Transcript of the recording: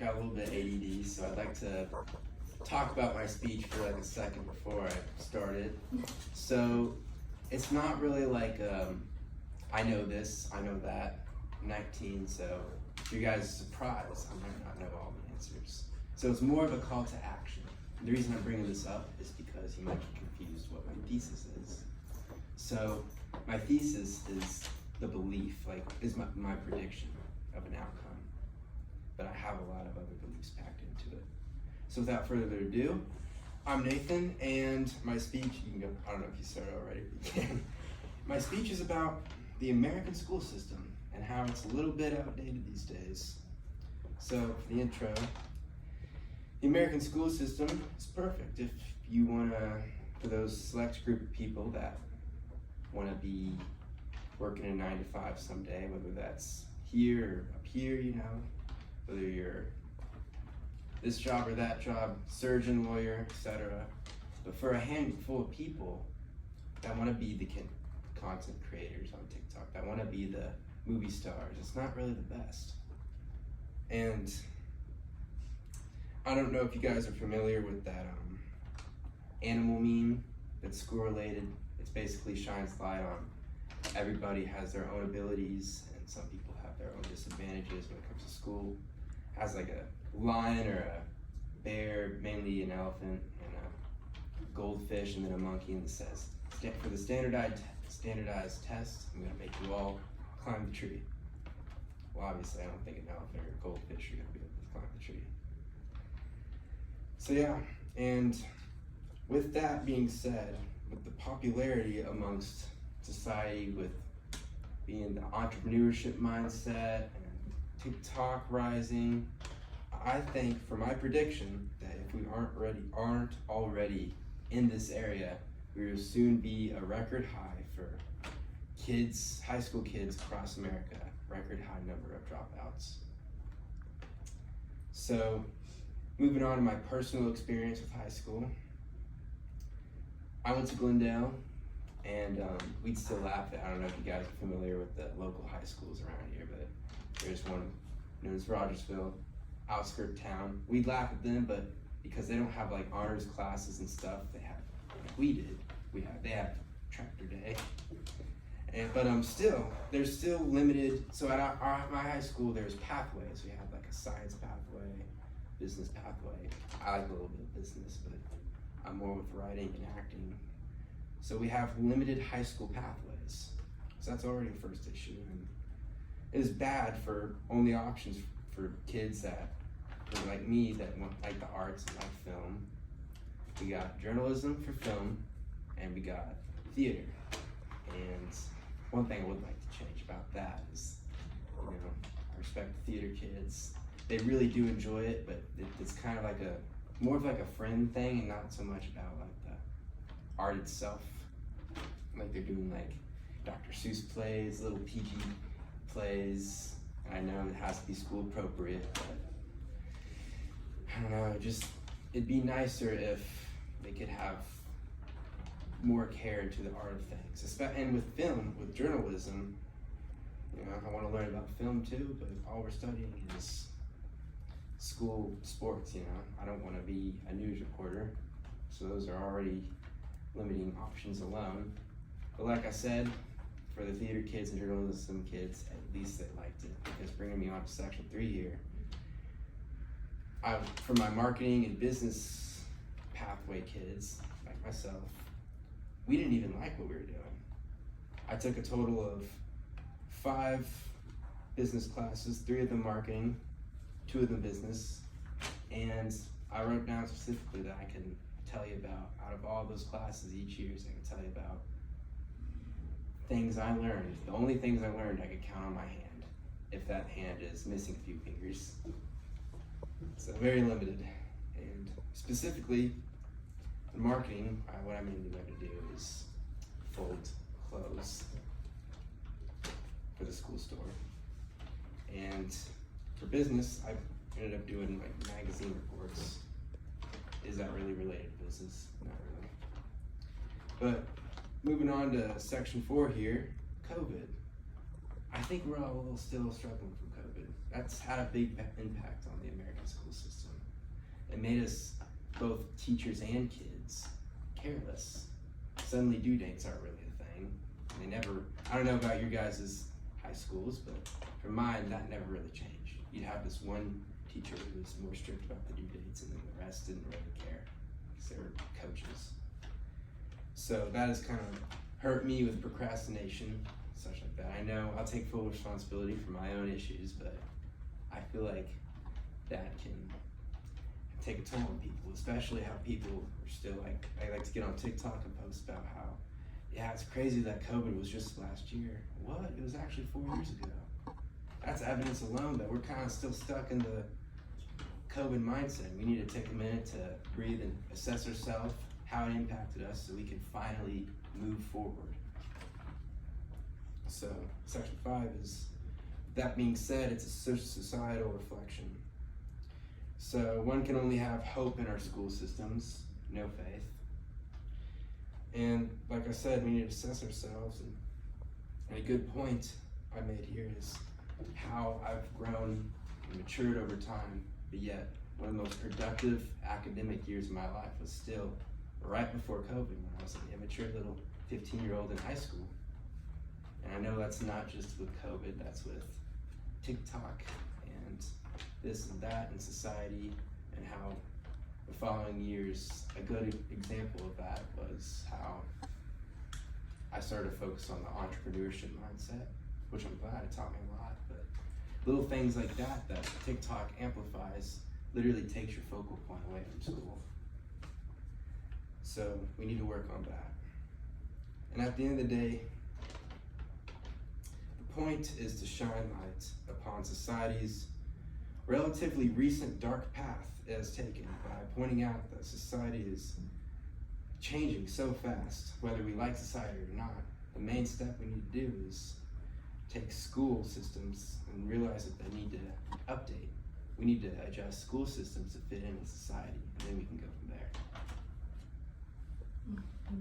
got a little bit ADD, so I'd like to talk about my speech for like a second before I started. So it's not really like I know this, I know that. I'm 19, so if you guys are surprised, I might not know all the answers. So it's more of a call to action. And the reason I'm bringing this up is because you might be confused what my thesis is. So my thesis is the belief, like is my prediction of an outcome. But I have a lot of other beliefs packed into it. So without further ado, I'm Nathan, and my speech, you can go, I don't know if you started already, but you can. My speech is about the American school system and how it's a little bit outdated these days. So for the intro, the American school system is perfect if you want to, for those select group of people that want to be working a 9 to 5 someday, whether that's here or up here, you know, whether you're this job or that job, surgeon, lawyer, etc. But for a handful of people that want to be the content creators on TikTok, that want to be the movie stars, it's not really the best. And I don't know if you guys are familiar with that animal meme that's school related. It's basically shines light on everybody has their own abilities and some people have their own disadvantages when it comes to school. It has like a lion or a bear, mainly an elephant, and a goldfish, and then a monkey, and it says, for the standardized test, I'm gonna make you all climb the tree. Well, obviously I don't think an elephant or a goldfish are gonna be able to climb the tree. So yeah, and with that being said, with the popularity amongst society, with being the entrepreneurship mindset and TikTok rising, I think for my prediction that if we aren't already in this area, we will soon be a record high for kids, high school kids across America, record high number of dropouts. So moving on to my personal experience with high school, I went to Glendale, and we'd still laugh at, I don't know if you guys are familiar with the local high schools around here, but there's one known as Rogersville, outskirt town. We'd laugh at them, but because they don't have like honors classes and stuff, they have, like we did, they have tractor day. But there's still limited, so at my high school, there's pathways. We had like a science pathway, business pathway. I like a little bit of business, but I'm more with writing and acting. So we have limited high school pathways. So that's already a first issue. And it is bad for only options for kids that are like me, that want like the arts and like film. We got journalism for film, and we got theater. And one thing I would like to change about that is, you know, I respect the theater kids. They really do enjoy it, but it's kind of like more of like a friend thing and not so much about like the art itself. Like they're doing like Dr. Seuss plays, little PG plays. And I know it has to be school appropriate, but I don't know, it'd be nicer if they could have more care into the art of things. And with film, with journalism, you know, I want to learn about film too, but all we're studying is school sports, you know. I don't want to be a news reporter, so those are already limiting options alone. But like I said, for the theater kids and journalism kids, at least they liked it, because bringing me on to section 3 here, for my marketing and business pathway kids, like myself, we didn't even like what we were doing. I took a total of 5 business classes, 3 of them marketing, 2 of them business, and I wrote down specifically that I can tell you about, out of all those classes each year, so I can tell you about things I learned. The only things I learned I could count on my hand, if that hand is missing a few fingers. So very limited. And specifically, in marketing, what I mainly learned to do is fold clothes for the school store. And for business, I ended up doing like magazine reports. Is that really related to business? Not really. But moving on to section 4 here, COVID. I think we're all still struggling from COVID. That's had a big impact on the American school it made us, both teachers and kids, careless. Suddenly due dates aren't really a thing. They never, I don't know about your guys' high schools, but for mine, that never really changed. You'd have this one teacher who was more strict about the due dates, and then the rest didn't really care because they were coaches. So that has kind of hurt me with procrastination, such like that. I know I'll take full responsibility for my own issues, but I feel like that can take a toll on people, especially how people are still like, I like to get on TikTok and post about how, yeah, it's crazy that COVID was just last year. What? It was actually 4 years ago. That's evidence alone that we're kind of still stuck in the COVID mindset. We need to take a minute to breathe and assess ourselves, how it impacted us, so we can finally move forward. So, section 5 is, that being said, it's a societal reflection. So one can only have hope in our school systems, no faith. And like I said, we need to assess ourselves. And a good point I made here is how I've grown and matured over time, but yet one of the most productive academic years of my life was still right before COVID, when I was an immature little 15-year-old in high school. And I know that's not just with COVID, that's with TikTok and this and that in society, and how the following years, a good example of that was how I started to focus on the entrepreneurship mindset, which I'm glad it taught me a lot, but little things like that that TikTok amplifies literally takes your focal point away from school. So we need to work on that. And at the end of the day, the point is to shine light upon society's relatively recent dark path it has taken by pointing out that society is changing so fast, whether we like society or not. The main step we need to do is take school systems and realize that they need to update. We need to adjust school systems to fit in with society, and then we can go from there. Mm-hmm.